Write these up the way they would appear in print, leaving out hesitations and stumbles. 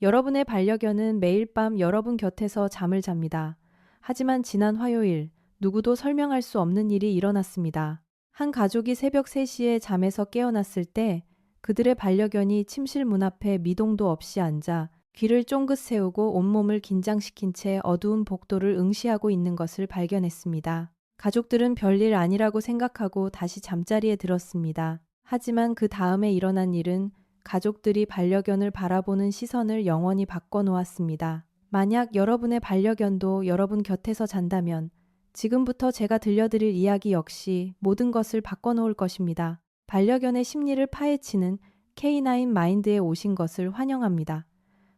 여러분의 반려견은 매일 밤 여러분 곁에서 잠을 잡니다. 하지만 지난 화요일, 누구도 설명할 수 없는 일이 일어났습니다. 한 가족이 새벽 3시에 잠에서 깨어났을 때 그들의 반려견이 침실 문 앞에 미동도 없이 앉아 귀를 쫑긋 세우고 온몸을 긴장시킨 채 어두운 복도를 응시하고 있는 것을 발견했습니다. 가족들은 별일 아니라고 생각하고 다시 잠자리에 들었습니다. 하지만 그 다음에 일어난 일은 가족들이 반려견을 바라보는 시선을 영원히 바꿔놓았습니다. 만약 여러분의 반려견도 여러분 곁에서 잔다면 지금부터 제가 들려드릴 이야기 역시 모든 것을 바꿔놓을 것입니다. 반려견의 심리를 파헤치는 K9 마인드에 오신 것을 환영합니다.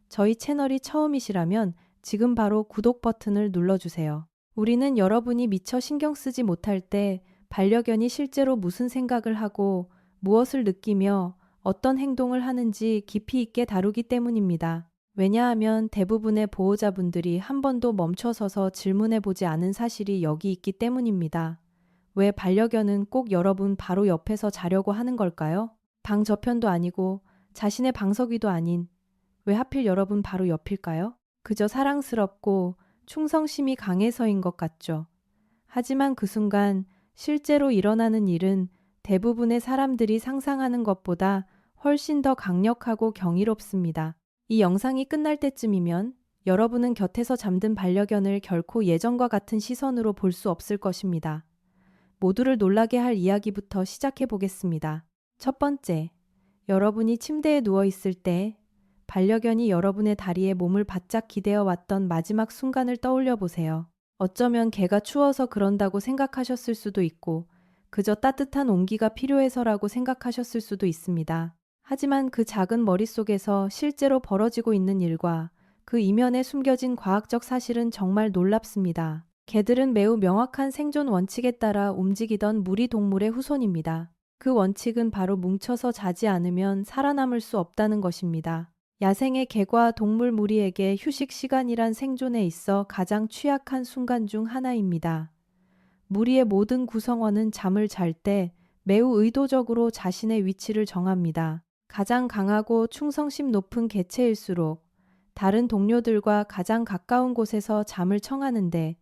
저희 채널이 처음이시라면 지금 바로 구독 버튼을 눌러주세요. 우리는 여러분이 미처 신경 쓰지 못할 때 반려견이 실제로 무슨 생각을 하고 무엇을 느끼며 어떤 행동을 하는지 깊이 있게 다루기 때문입니다. 왜냐하면 대부분의 보호자분들이 한 번도 멈춰서서 질문해보지 않은 사실이 여기 있기 때문입니다. 왜 반려견은 꼭 여러분 바로 옆에서 자려고 하는 걸까요? 방 저편도 아니고 자신의 방석 위도 아닌 왜 하필 여러분 바로 옆일까요? 그저 사랑스럽고 충성심이 강해서인 것 같죠. 하지만 그 순간 실제로 일어나는 일은 대부분의 사람들이 상상하는 것보다 훨씬 더 강력하고 경이롭습니다. 이 영상이 끝날 때쯤이면 여러분은 곁에서 잠든 반려견을 결코 예전과 같은 시선으로 볼 수 없을 것입니다. 모두를 놀라게 할 이야기부터 시작해 보겠습니다. 첫 번째, 여러분이 침대에 누워 있을 때 반려견이 여러분의 다리에 몸을 바짝 기대어 왔던 마지막 순간을 떠올려 보세요. 어쩌면 개가 추워서 그런다고 생각하셨을 수도 있고 그저 따뜻한 온기가 필요해서라고 생각하셨을 수도 있습니다. 하지만 그 작은 머릿속에서 실제로 벌어지고 있는 일과 그 이면에 숨겨진 과학적 사실은 정말 놀랍습니다. 개들은 매우 명확한 생존 원칙에 따라 움직이던 무리 동물의 후손입니다. 그 원칙은 바로 뭉쳐서 자지 않으면 살아남을 수 없다는 것입니다. 야생의 개과 동물 무리에게 휴식 시간이란 생존에 있어 가장 취약한 순간 중 하나입니다. 무리의 모든 구성원은 잠을 잘 때 매우 의도적으로 자신의 위치를 정합니다. 가장 강하고 충성심 높은 개체일수록 다른 동료들과 가장 가까운 곳에서 잠을 청하는데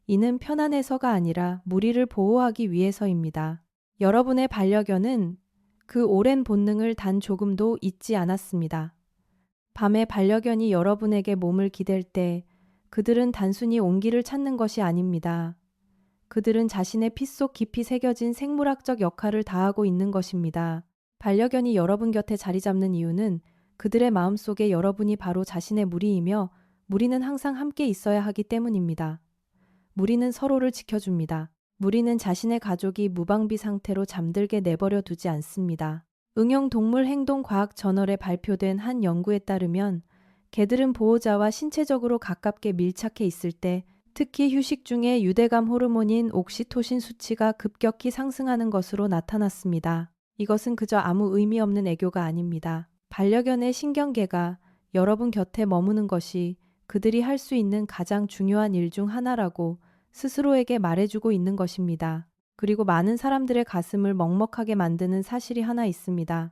이는 편안해서가 아니라 무리를 보호하기 위해서입니다. 여러분의 반려견은 그 오랜 본능을 단 조금도 잊지 않았습니다. 밤에 반려견이 여러분에게 몸을 기댈 때 그들은 단순히 온기를 찾는 것이 아닙니다. 그들은 자신의 피 속 깊이 새겨진 생물학적 역할을 다하고 있는 것입니다. 반려견이 여러분 곁에 자리 잡는 이유는 그들의 마음속에 여러분이 바로 자신의 무리이며 무리는 항상 함께 있어야 하기 때문입니다. 무리는 서로를 지켜줍니다. 무리는 자신의 가족이 무방비 상태로 잠들게 내버려 두지 않습니다. 응용 동물 행동 과학 저널에 발표된 한 연구에 따르면 개들은 보호자와 신체적으로 가깝게 밀착해 있을 때 특히 휴식 중에 유대감 호르몬인 옥시토신 수치가 급격히 상승하는 것으로 나타났습니다. 이것은 그저 아무 의미 없는 애교가 아닙니다. 반려견의 신경계가 여러분 곁에 머무는 것이 그들이 할 수 있는 가장 중요한 일 중 하나라고 스스로에게 말해주고 있는 것입니다. 그리고 많은 사람들의 가슴을 먹먹하게 만드는 사실이 하나 있습니다.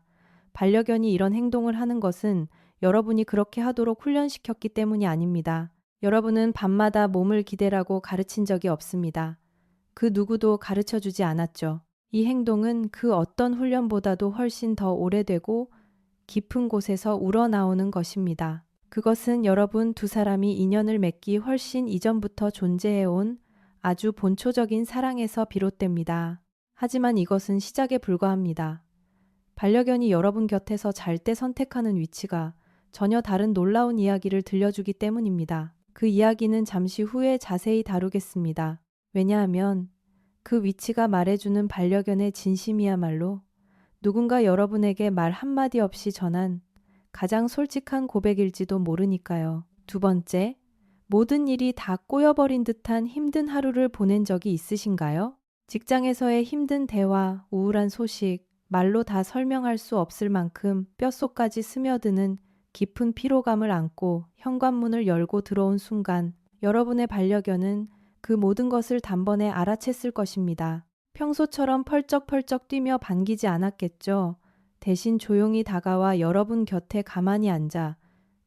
반려견이 이런 행동을 하는 것은 여러분이 그렇게 하도록 훈련시켰기 때문이 아닙니다. 여러분은 밤마다 몸을 기대라고 가르친 적이 없습니다. 그 누구도 가르쳐주지 않았죠. 이 행동은 그 어떤 훈련보다도 훨씬 더 오래되고 깊은 곳에서 우러나오는 것입니다. 그것은 여러분 두 사람이 인연을 맺기 훨씬 이전부터 존재해온 아주 본초적인 사랑에서 비롯됩니다. 하지만 이것은 시작에 불과합니다. 반려견이 여러분 곁에서 잘 때 선택하는 위치가 전혀 다른 놀라운 이야기를 들려주기 때문입니다. 그 이야기는 잠시 후에 자세히 다루겠습니다. 왜냐하면 그 위치가 말해주는 반려견의 진심이야말로 누군가 여러분에게 말 한마디 없이 전한 가장 솔직한 고백일지도 모르니까요. 두 번째, 모든 일이 다 꼬여버린 듯한 힘든 하루를 보낸 적이 있으신가요? 직장에서의 힘든 대화, 우울한 소식, 말로 다 설명할 수 없을 만큼 뼛속까지 스며드는 깊은 피로감을 안고 현관문을 열고 들어온 순간 여러분의 반려견은 그 모든 것을 단번에 알아챘을 것입니다. 평소처럼 펄쩍펄쩍 뛰며 반기지 않았겠죠. 대신 조용히 다가와 여러분 곁에 가만히 앉아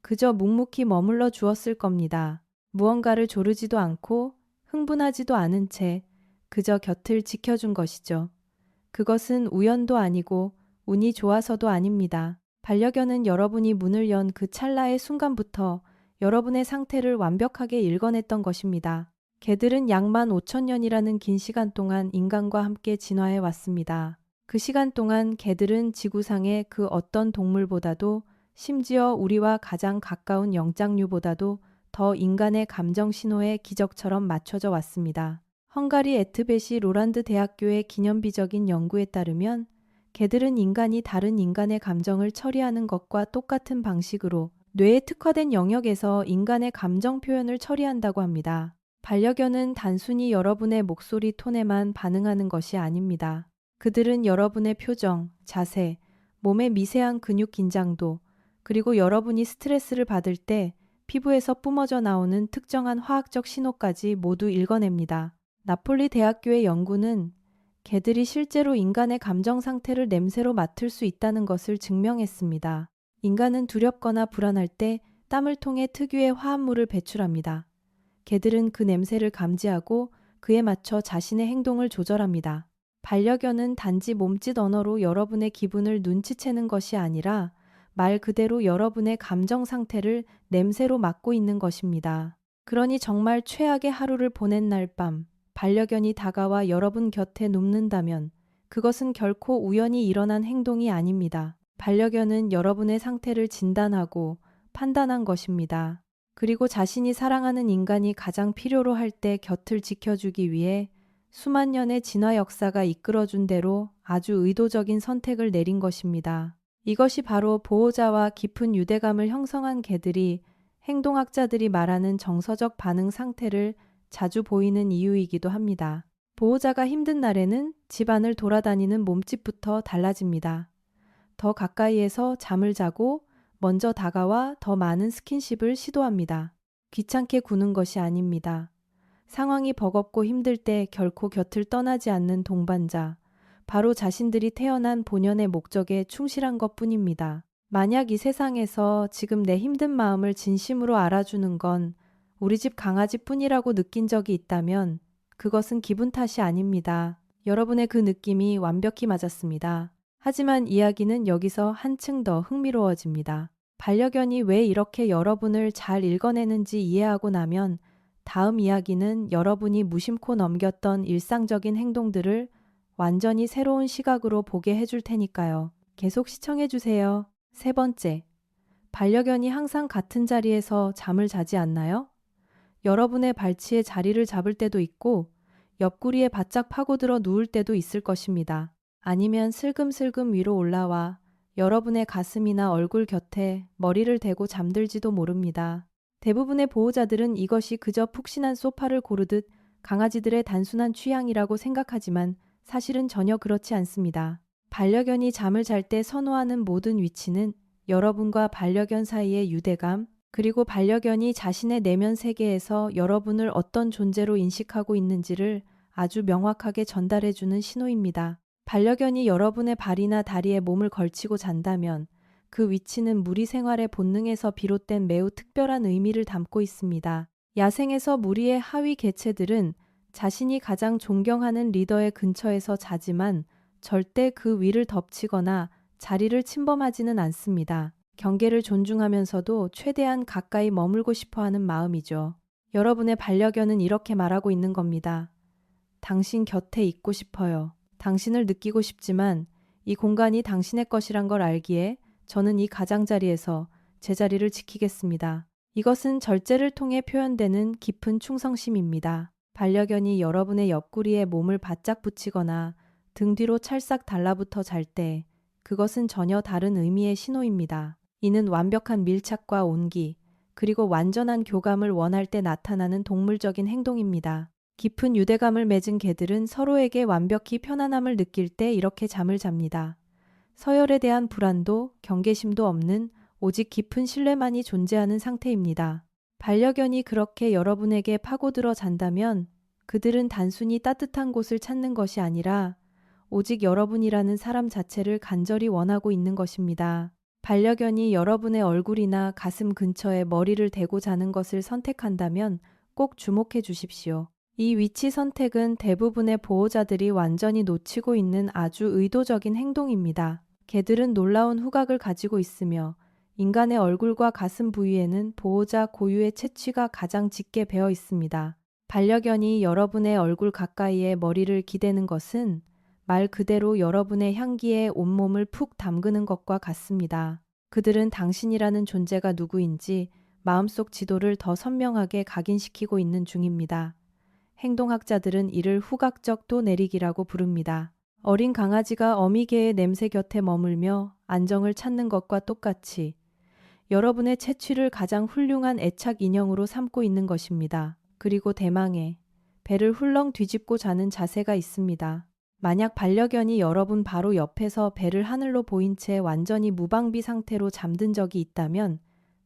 그저 묵묵히 머물러 주었을 겁니다. 무언가를 조르지도 않고 흥분하지도 않은 채 그저 곁을 지켜준 것이죠. 그것은 우연도 아니고 운이 좋아서도 아닙니다. 반려견은 여러분이 문을 연 그 찰나의 순간부터 여러분의 상태를 완벽하게 읽어냈던 것입니다. 개들은 약 15,000년이라는 긴 시간 동안 인간과 함께 진화해 왔습니다. 그 시간 동안 개들은 지구상의 그 어떤 동물보다도 심지어 우리와 가장 가까운 영장류보다도 더 인간의 감정 신호에 기적처럼 맞춰져 왔습니다. 헝가리 에트베시 로란드 대학교의 기념비적인 연구에 따르면 개들은 인간이 다른 인간의 감정을 처리하는 것과 똑같은 방식으로 뇌에 특화된 영역에서 인간의 감정 표현을 처리한다고 합니다. 반려견은 단순히 여러분의 목소리 톤에만 반응하는 것이 아닙니다. 그들은 여러분의 표정, 자세, 몸의 미세한 근육 긴장도, 그리고 여러분이 스트레스를 받을 때 피부에서 뿜어져 나오는 특정한 화학적 신호까지 모두 읽어냅니다. 나폴리 대학교의 연구는 개들이 실제로 인간의 감정 상태를 냄새로 맡을 수 있다는 것을 증명했습니다. 인간은 두렵거나 불안할 때 땀을 통해 특유의 화합물을 배출합니다. 개들은 그 냄새를 감지하고 그에 맞춰 자신의 행동을 조절합니다. 반려견은 단지 몸짓 언어로 여러분의 기분을 눈치채는 것이 아니라 말 그대로 여러분의 감정 상태를 냄새로 맡고 있는 것입니다. 그러니 정말 최악의 하루를 보낸 날 밤, 반려견이 다가와 여러분 곁에 눕는다면 그것은 결코 우연히 일어난 행동이 아닙니다. 반려견은 여러분의 상태를 진단하고 판단한 것입니다. 그리고 자신이 사랑하는 인간이 가장 필요로 할 때 곁을 지켜주기 위해 수만 년의 진화 역사가 이끌어준 대로 아주 의도적인 선택을 내린 것입니다. 이것이 바로 보호자와 깊은 유대감을 형성한 개들이 행동학자들이 말하는 정서적 반응 상태를 자주 보이는 이유이기도 합니다. 보호자가 힘든 날에는 집안을 돌아다니는 몸짓부터 달라집니다. 더 가까이에서 잠을 자고 먼저 다가와 더 많은 스킨십을 시도합니다. 귀찮게 구는 것이 아닙니다. 상황이 버겁고 힘들 때 결코 곁을 떠나지 않는 동반자, 바로 자신들이 태어난 본연의 목적에 충실한 것뿐입니다. 만약 이 세상에서 지금 내 힘든 마음을 진심으로 알아주는 건 우리 집 강아지뿐이라고 느낀 적이 있다면 그것은 기분 탓이 아닙니다. 여러분의 그 느낌이 완벽히 맞았습니다. 하지만 이야기는 여기서 한층 더 흥미로워집니다. 반려견이 왜 이렇게 여러분을 잘 읽어내는지 이해하고 나면 다음 이야기는 여러분이 무심코 넘겼던 일상적인 행동들을 완전히 새로운 시각으로 보게 해줄 테니까요. 계속 시청해주세요. 세 번째, 반려견이 항상 같은 자리에서 잠을 자지 않나요? 여러분의 발치에 자리를 잡을 때도 있고 옆구리에 바짝 파고들어 누울 때도 있을 것입니다. 아니면 슬금슬금 위로 올라와 여러분의 가슴이나 얼굴 곁에 머리를 대고 잠들지도 모릅니다. 대부분의 보호자들은 이것이 그저 푹신한 소파를 고르듯 강아지들의 단순한 취향이라고 생각하지만 사실은 전혀 그렇지 않습니다. 반려견이 잠을 잘 때 선호하는 모든 위치는 여러분과 반려견 사이의 유대감, 그리고 반려견이 자신의 내면 세계에서 여러분을 어떤 존재로 인식하고 있는지를 아주 명확하게 전달해주는 신호입니다. 반려견이 여러분의 발이나 다리에 몸을 걸치고 잔다면 그 위치는 무리 생활의 본능에서 비롯된 매우 특별한 의미를 담고 있습니다. 야생에서 무리의 하위 개체들은 자신이 가장 존경하는 리더의 근처에서 자지만 절대 그 위를 덮치거나 자리를 침범하지는 않습니다. 경계를 존중하면서도 최대한 가까이 머물고 싶어 하는 마음이죠. 여러분의 반려견은 이렇게 말하고 있는 겁니다. 당신 곁에 있고 싶어요. 당신을 느끼고 싶지만 이 공간이 당신의 것이란 걸 알기에 저는 이 가장자리에서 제 자리를 지키겠습니다. 이것은 절제를 통해 표현되는 깊은 충성심입니다. 반려견이 여러분의 옆구리에 몸을 바짝 붙이거나 등 뒤로 찰싹 달라붙어 잘 때 그것은 전혀 다른 의미의 신호입니다. 이는 완벽한 밀착과 온기, 그리고 완전한 교감을 원할 때 나타나는 동물적인 행동입니다. 깊은 유대감을 맺은 개들은 서로에게 완벽히 편안함을 느낄 때 이렇게 잠을 잡니다. 서열에 대한 불안도 경계심도 없는 오직 깊은 신뢰만이 존재하는 상태입니다. 반려견이 그렇게 여러분에게 파고들어 잔다면 그들은 단순히 따뜻한 곳을 찾는 것이 아니라 오직 여러분이라는 사람 자체를 간절히 원하고 있는 것입니다. 반려견이 여러분의 얼굴이나 가슴 근처에 머리를 대고 자는 것을 선택한다면 꼭 주목해 주십시오. 이 위치 선택은 대부분의 보호자들이 완전히 놓치고 있는 아주 의도적인 행동입니다. 개들은 놀라운 후각을 가지고 있으며 인간의 얼굴과 가슴 부위에는 보호자 고유의 채취가 가장 짙게 배어 있습니다. 반려견이 여러분의 얼굴 가까이에 머리를 기대는 것은 말 그대로 여러분의 향기에 온몸을 푹 담그는 것과 같습니다. 그들은 당신이라는 존재가 누구인지 마음속 지도를 더 선명하게 각인시키고 있는 중입니다. 행동학자들은 이를 후각적 또 내리기라고 부릅니다. 어린 강아지가 어미개의 냄새 곁에 머물며 안정을 찾는 것과 똑같이 여러분의 채취를 가장 훌륭한 애착 인형으로 삼고 있는 것입니다. 그리고 대망의 배를 훌렁 뒤집고 자는 자세가 있습니다. 만약 반려견이 여러분 바로 옆에서 배를 하늘로 보인 채 완전히 무방비 상태로 잠든 적이 있다면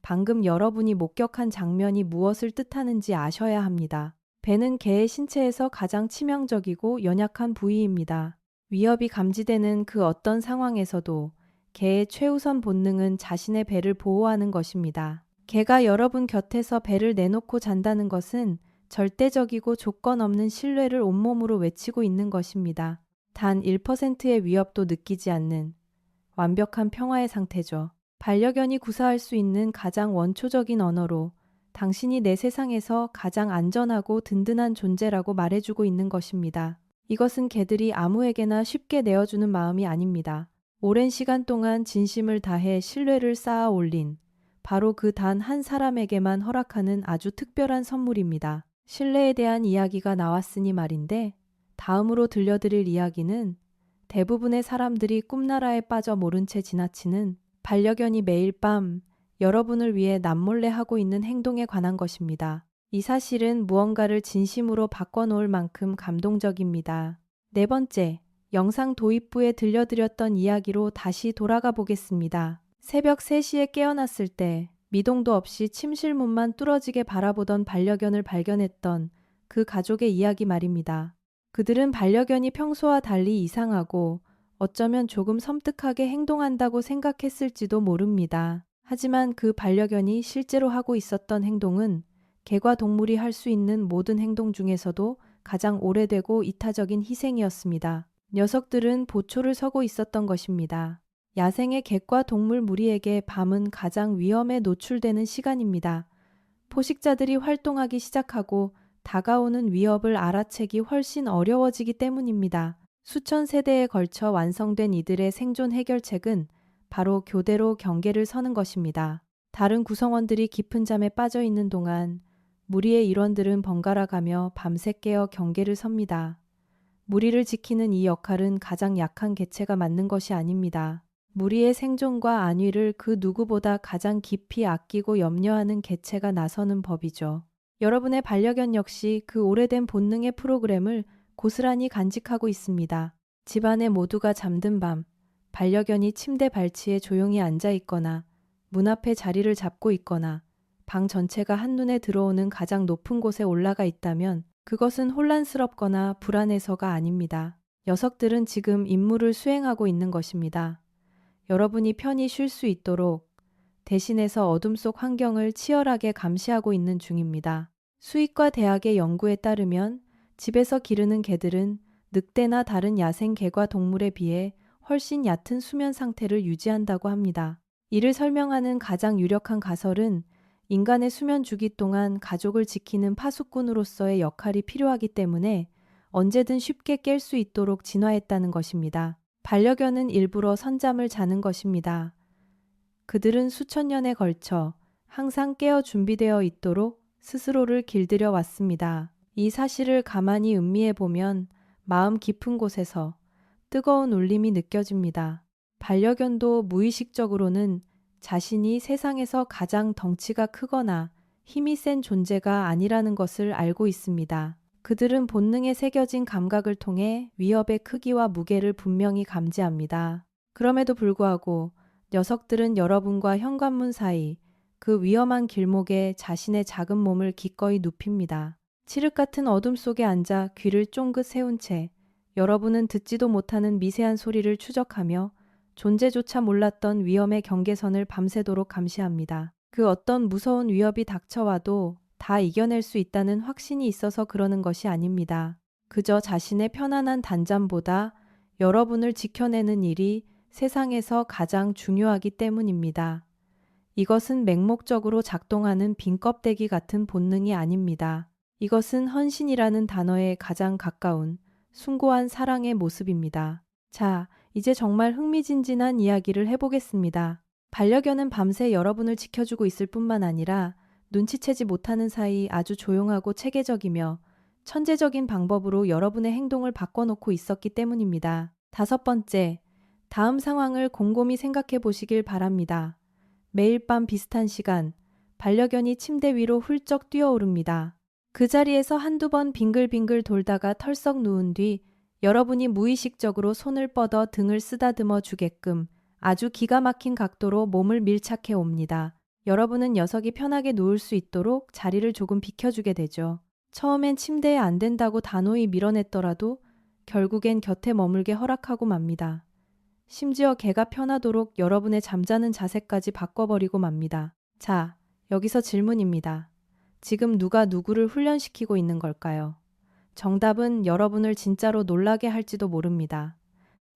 방금 여러분이 목격한 장면이 무엇을 뜻하는지 아셔야 합니다. 배는 개의 신체에서 가장 치명적이고 연약한 부위입니다. 위협이 감지되는 그 어떤 상황에서도 개의 최우선 본능은 자신의 배를 보호하는 것입니다. 개가 여러분 곁에서 배를 내놓고 잔다는 것은 절대적이고 조건 없는 신뢰를 온몸으로 외치고 있는 것입니다. 단 1%의 위협도 느끼지 않는 완벽한 평화의 상태죠. 반려견이 구사할 수 있는 가장 원초적인 언어로 당신이 내 세상에서 가장 안전하고 든든한 존재라고 말해주고 있는 것입니다. 이것은 개들이 아무에게나 쉽게 내어주는 마음이 아닙니다. 오랜 시간 동안 진심을 다해 신뢰를 쌓아 올린 바로 그 단 한 사람에게만 허락하는 아주 특별한 선물입니다. 신뢰에 대한 이야기가 나왔으니 말인데 다음으로 들려드릴 이야기는 대부분의 사람들이 꿈나라에 빠져 모른 채 지나치는 반려견이 매일 밤 여러분을 위해 남몰래 하고 있는 행동에 관한 것입니다. 이 사실은 무언가를 진심으로 바꿔놓을 만큼 감동적입니다. 네 번째, 영상 도입부에 들려드렸던 이야기로 다시 돌아가 보겠습니다. 새벽 3시에 깨어났을 때 미동도 없이 침실문만 뚫어지게 바라보던 반려견을 발견했던 그 가족의 이야기 말입니다. 그들은 반려견이 평소와 달리 이상하고 어쩌면 조금 섬뜩하게 행동한다고 생각했을지도 모릅니다. 하지만 그 반려견이 실제로 하고 있었던 행동은 개과 동물이 할 수 있는 모든 행동 중에서도 가장 오래되고 이타적인 희생이었습니다. 녀석들은 보초를 서고 있었던 것입니다. 야생의 객과 동물 무리에게 밤은 가장 위험에 노출되는 시간입니다. 포식자들이 활동하기 시작하고 다가오는 위협을 알아채기 훨씬 어려워지기 때문입니다. 수천 세대에 걸쳐 완성된 이들의 생존 해결책은 바로 교대로 경계를 서는 것입니다. 다른 구성원들이 깊은 잠에 빠져 있는 동안 무리의 일원들은 번갈아 가며 밤새 깨어 경계를 섭니다. 무리를 지키는 이 역할은 가장 약한 개체가 맡는 것이 아닙니다. 무리의 생존과 안위를 그 누구보다 가장 깊이 아끼고 염려하는 개체가 나서는 법이죠. 여러분의 반려견 역시 그 오래된 본능의 프로그램을 고스란히 간직하고 있습니다. 집안의 모두가 잠든 밤, 반려견이 침대 발치에 조용히 앉아 있거나 문 앞에 자리를 잡고 있거나 방 전체가 한눈에 들어오는 가장 높은 곳에 올라가 있다면 그것은 혼란스럽거나 불안해서가 아닙니다. 녀석들은 지금 임무를 수행하고 있는 것입니다. 여러분이 편히 쉴 수 있도록 대신해서 어둠 속 환경을 치열하게 감시하고 있는 중입니다. 수의과 대학의 연구에 따르면 집에서 기르는 개들은 늑대나 다른 야생 개과 동물에 비해 훨씬 얕은 수면 상태를 유지한다고 합니다. 이를 설명하는 가장 유력한 가설은 인간의 수면 주기 동안 가족을 지키는 파수꾼으로서의 역할이 필요하기 때문에 언제든 쉽게 깰 수 있도록 진화했다는 것입니다. 반려견은 일부러 선잠을 자는 것입니다. 그들은 수천 년에 걸쳐 항상 깨어 준비되어 있도록 스스로를 길들여 왔습니다. 이 사실을 가만히 음미해 보면 마음 깊은 곳에서 뜨거운 울림이 느껴집니다. 반려견도 무의식적으로는 자신이 세상에서 가장 덩치가 크거나 힘이 센 존재가 아니라는 것을 알고 있습니다. 그들은 본능에 새겨진 감각을 통해 위협의 크기와 무게를 분명히 감지합니다. 그럼에도 불구하고 녀석들은 여러분과 현관문 사이 그 위험한 길목에 자신의 작은 몸을 기꺼이 눕힙니다. 칠흑 같은 어둠 속에 앉아 귀를 쫑긋 세운 채 여러분은 듣지도 못하는 미세한 소리를 추적하며 존재조차 몰랐던 위험의 경계선을 밤새도록 감시합니다. 그 어떤 무서운 위협이 닥쳐와도 다 이겨낼 수 있다는 확신이 있어서 그러는 것이 아닙니다. 그저 자신의 편안한 단잠보다 여러분을 지켜내는 일이 세상에서 가장 중요하기 때문입니다. 이것은 맹목적으로 작동하는 빈 껍데기 같은 본능이 아닙니다. 이것은 헌신이라는 단어에 가장 가까운 숭고한 사랑의 모습입니다. 자, 이제 정말 흥미진진한 이야기를 해보겠습니다. 반려견은 밤새 여러분을 지켜주고 있을 뿐만 아니라 눈치채지 못하는 사이 아주 조용하고 체계적이며 천재적인 방법으로 여러분의 행동을 바꿔놓고 있었기 때문입니다. 5번째, 다음 상황을 곰곰이 생각해 보시길 바랍니다. 매일 밤 비슷한 시간, 반려견이 침대 위로 훌쩍 뛰어오릅니다. 그 자리에서 한두 번 빙글빙글 돌다가 털썩 누운 뒤 여러분이 무의식적으로 손을 뻗어 등을 쓰다듬어 주게끔 아주 기가 막힌 각도로 몸을 밀착해 옵니다. 여러분은 녀석이 편하게 누울 수 있도록 자리를 조금 비켜주게 되죠. 처음엔 침대에 안 된다고 단호히 밀어냈더라도 결국엔 곁에 머물게 허락하고 맙니다. 심지어 개가 편하도록 여러분의 잠자는 자세까지 바꿔버리고 맙니다. 자, 여기서 질문입니다. 지금 누가 누구를 훈련시키고 있는 걸까요? 정답은 여러분을 진짜로 놀라게 할지도 모릅니다.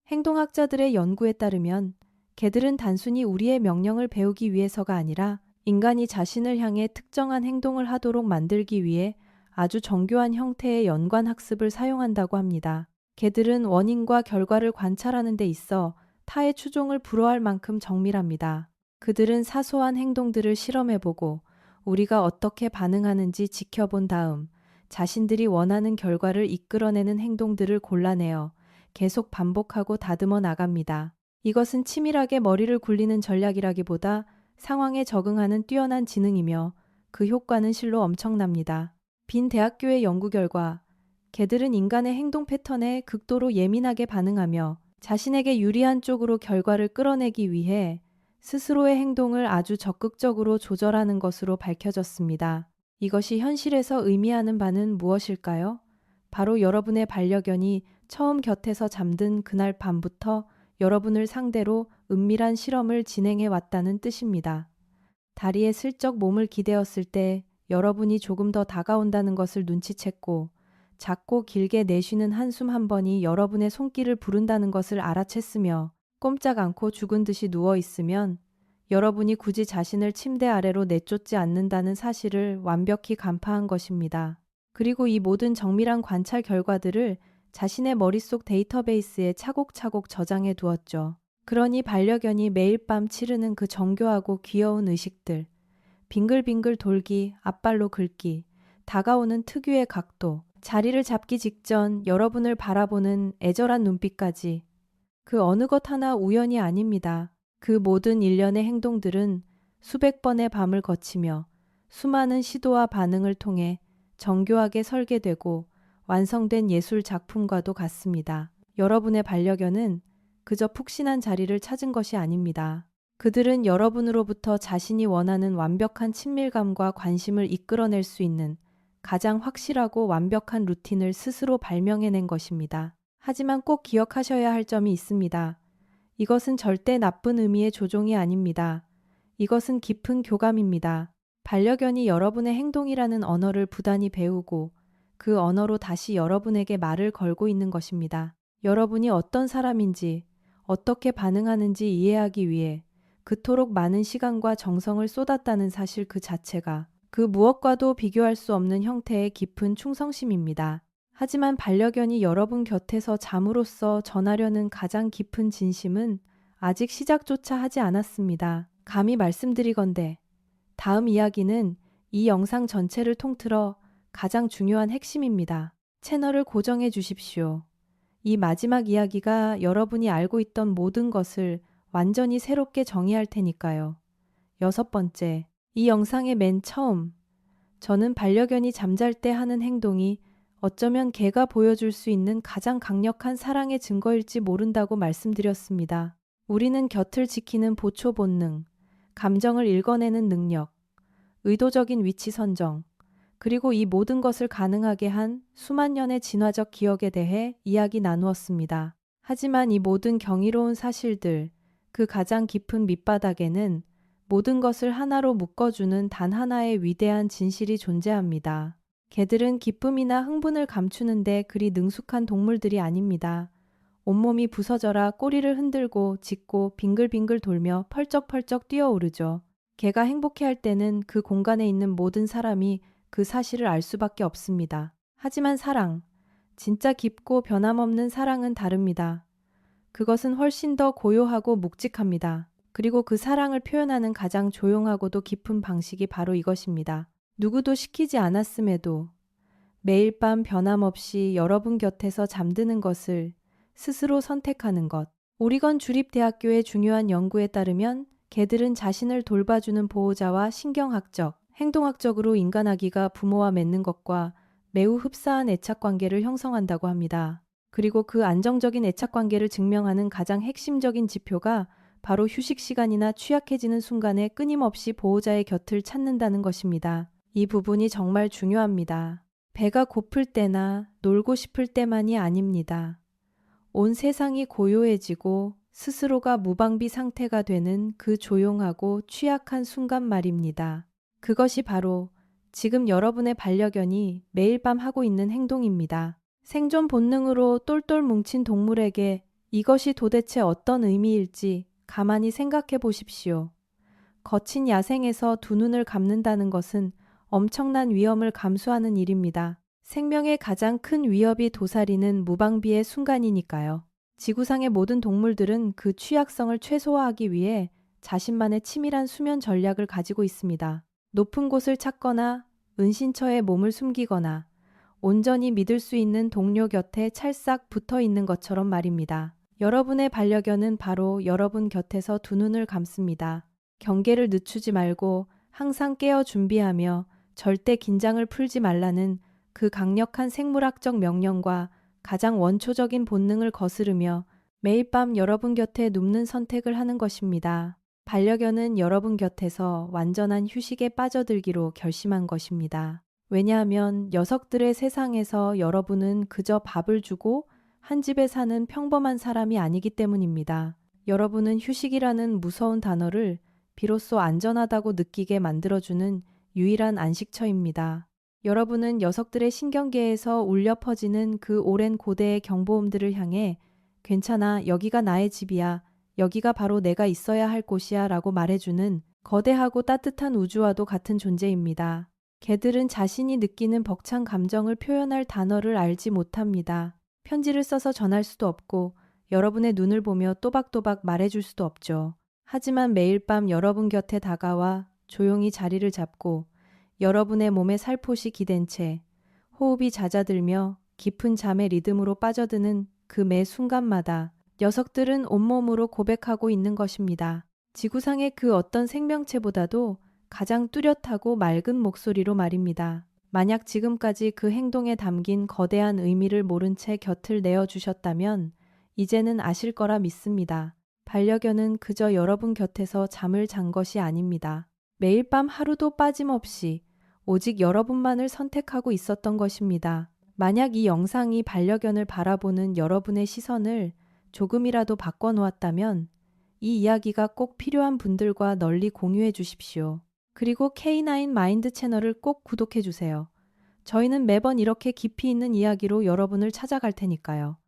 행동학자들의 연구에 따르면 개들은 단순히 우리의 명령을 배우기 위해서가 아니라 인간이 자신을 향해 특정한 행동을 하도록 만들기 위해 아주 정교한 형태의 연관학습을 사용한다고 합니다. 개들은 원인과 결과를 관찰하는 데 있어 타의 추종을 불허할 만큼 정밀합니다. 그들은 사소한 행동들을 실험해보고 우리가 어떻게 반응하는지 지켜본 다음 자신들이 원하는 결과를 이끌어내는 행동들을 골라내어 계속 반복하고 다듬어 나갑니다. 이것은 치밀하게 머리를 굴리는 전략이라기보다 상황에 적응하는 뛰어난 지능이며 그 효과는 실로 엄청납니다. 빈 대학교의 연구 결과 개들은 인간의 행동 패턴에 극도로 예민하게 반응하며 자신에게 유리한 쪽으로 결과를 끌어내기 위해 스스로의 행동을 아주 적극적으로 조절하는 것으로 밝혀졌습니다. 이것이 현실에서 의미하는 바는 무엇일까요? 바로 여러분의 반려견이 처음 곁에서 잠든 그날 밤부터 여러분을 상대로 은밀한 실험을 진행해 왔다는 뜻입니다. 다리에 슬쩍 몸을 기대었을 때 여러분이 조금 더 다가온다는 것을 눈치챘고 작고 길게 내쉬는 한숨 한 번이 여러분의 손길을 부른다는 것을 알아챘으며 꼼짝 않고 죽은 듯이 누워 있으면 여러분이 굳이 자신을 침대 아래로 내쫓지 않는다는 사실을 완벽히 간파한 것입니다. 그리고 이 모든 정밀한 관찰 결과들을 자신의 머릿속 데이터베이스에 차곡차곡 저장해 두었죠. 그러니 반려견이 매일 밤 치르는 그 정교하고 귀여운 의식들, 빙글빙글 돌기, 앞발로 긁기, 다가오는 특유의 각도, 자리를 잡기 직전 여러분을 바라보는 애절한 눈빛까지 그 어느 것 하나 우연이 아닙니다. 그 모든 일련의 행동들은 수백 번의 밤을 거치며 수많은 시도와 반응을 통해 정교하게 설계되고 완성된 예술 작품과도 같습니다. 여러분의 반려견은 그저 푹신한 자리를 찾은 것이 아닙니다. 그들은 여러분으로부터 자신이 원하는 완벽한 친밀감과 관심을 이끌어낼 수 있는 가장 확실하고 완벽한 루틴을 스스로 발명해낸 것입니다. 하지만 꼭 기억하셔야 할 점이 있습니다. 이것은 절대 나쁜 의미의 조종이 아닙니다. 이것은 깊은 교감입니다. 반려견이 여러분의 행동이라는 언어를 부단히 배우고 그 언어로 다시 여러분에게 말을 걸고 있는 것입니다. 여러분이 어떤 사람인지, 어떻게 반응하는지 이해하기 위해 그토록 많은 시간과 정성을 쏟았다는 사실 그 자체가 그 무엇과도 비교할 수 없는 형태의 깊은 충성심입니다. 하지만 반려견이 여러분 곁에서 잠으로써 전하려는 가장 깊은 진심은 아직 시작조차 하지 않았습니다. 감히 말씀드리건대 다음 이야기는 이 영상 전체를 통틀어 가장 중요한 핵심입니다. 채널을 고정해 주십시오. 이 마지막 이야기가 여러분이 알고 있던 모든 것을 완전히 새롭게 정의할 테니까요. 6번째, 이 영상의 맨 처음, 저는 반려견이 잠잘 때 하는 행동이 어쩌면 개가 보여줄 수 있는 가장 강력한 사랑의 증거일지 모른다고 말씀드렸습니다. 우리는 곁을 지키는 보초 본능, 감정을 읽어내는 능력, 의도적인 위치 선정, 그리고 이 모든 것을 가능하게 한 수만 년의 진화적 기억에 대해 이야기 나누었습니다. 하지만 이 모든 경이로운 사실들, 그 가장 깊은 밑바닥에는 모든 것을 하나로 묶어주는 단 하나의 위대한 진실이 존재합니다. 개들은 기쁨이나 흥분을 감추는데 그리 능숙한 동물들이 아닙니다. 온몸이 부서져라 꼬리를 흔들고 짖고 빙글빙글 돌며 펄쩍펄쩍 뛰어오르죠. 개가 행복해할 때는 그 공간에 있는 모든 사람이 그 사실을 알 수밖에 없습니다. 하지만 사랑, 진짜 깊고 변함없는 사랑은 다릅니다. 그것은 훨씬 더 고요하고 묵직합니다. 그리고 그 사랑을 표현하는 가장 조용하고도 깊은 방식이 바로 이것입니다. 누구도 시키지 않았음에도 매일 밤 변함없이 여러분 곁에서 잠드는 것을 스스로 선택하는 것. 오리건 주립대학교의 중요한 연구에 따르면 개들은 자신을 돌봐주는 보호자와 신경학적, 행동학적으로 인간아기가 부모와 맺는 것과 매우 흡사한 애착관계를 형성한다고 합니다. 그리고 그 안정적인 애착관계를 증명하는 가장 핵심적인 지표가 바로 휴식 시간이나 취약해지는 순간에 끊임없이 보호자의 곁을 찾는다는 것입니다. 이 부분이 정말 중요합니다. 배가 고플 때나 놀고 싶을 때만이 아닙니다. 온 세상이 고요해지고 스스로가 무방비 상태가 되는 그 조용하고 취약한 순간 말입니다. 그것이 바로 지금 여러분의 반려견이 매일 밤 하고 있는 행동입니다. 생존 본능으로 똘똘 뭉친 동물에게 이것이 도대체 어떤 의미일지 가만히 생각해 보십시오. 거친 야생에서 두 눈을 감는다는 것은 엄청난 위험을 감수하는 일입니다. 생명의 가장 큰 위협이 도사리는 무방비의 순간이니까요. 지구상의 모든 동물들은 그 취약성을 최소화하기 위해 자신만의 치밀한 수면 전략을 가지고 있습니다. 높은 곳을 찾거나 은신처에 몸을 숨기거나 온전히 믿을 수 있는 동료 곁에 찰싹 붙어 있는 것처럼 말입니다. 여러분의 반려견은 바로 여러분 곁에서 두 눈을 감습니다. 경계를 늦추지 말고 항상 깨어 준비하며 절대 긴장을 풀지 말라는 그 강력한 생물학적 명령과 가장 원초적인 본능을 거스르며 매일 밤 여러분 곁에 눕는 선택을 하는 것입니다. 반려견은 여러분 곁에서 완전한 휴식에 빠져들기로 결심한 것입니다. 왜냐하면 녀석들의 세상에서 여러분은 그저 밥을 주고 한 집에 사는 평범한 사람이 아니기 때문입니다. 여러분은 휴식이라는 무서운 단어를 비로소 안전하다고 느끼게 만들어주는 유일한 안식처입니다. 여러분은 녀석들의 신경계에서 울려 퍼지는 그 오랜 고대의 경보음들을 향해 괜찮아, 여기가 나의 집이야, 여기가 바로 내가 있어야 할 곳이야 라고 말해주는 거대하고 따뜻한 우주와도 같은 존재입니다. 개들은 자신이 느끼는 벅찬 감정을 표현할 단어를 알지 못합니다. 편지를 써서 전할 수도 없고 여러분의 눈을 보며 또박또박 말해줄 수도 없죠. 하지만 매일 밤 여러분 곁에 다가와 조용히 자리를 잡고 여러분의 몸에 살포시 기댄 채 호흡이 잦아들며 깊은 잠의 리듬으로 빠져드는 그 매 순간마다 녀석들은 온몸으로 고백하고 있는 것입니다. 지구상의 그 어떤 생명체보다도 가장 뚜렷하고 맑은 목소리로 말입니다. 만약 지금까지 그 행동에 담긴 거대한 의미를 모른 채 곁을 내어주셨다면 이제는 아실 거라 믿습니다. 반려견은 그저 여러분 곁에서 잠을 잔 것이 아닙니다. 매일 밤 하루도 빠짐없이 오직 여러분만을 선택하고 있었던 것입니다. 만약 이 영상이 반려견을 바라보는 여러분의 시선을 조금이라도 바꿔놓았다면 이 이야기가 꼭 필요한 분들과 널리 공유해 주십시오. 그리고 K9 마인드 채널을 꼭 구독해 주세요. 저희는 매번 이렇게 깊이 있는 이야기로 여러분을 찾아갈 테니까요.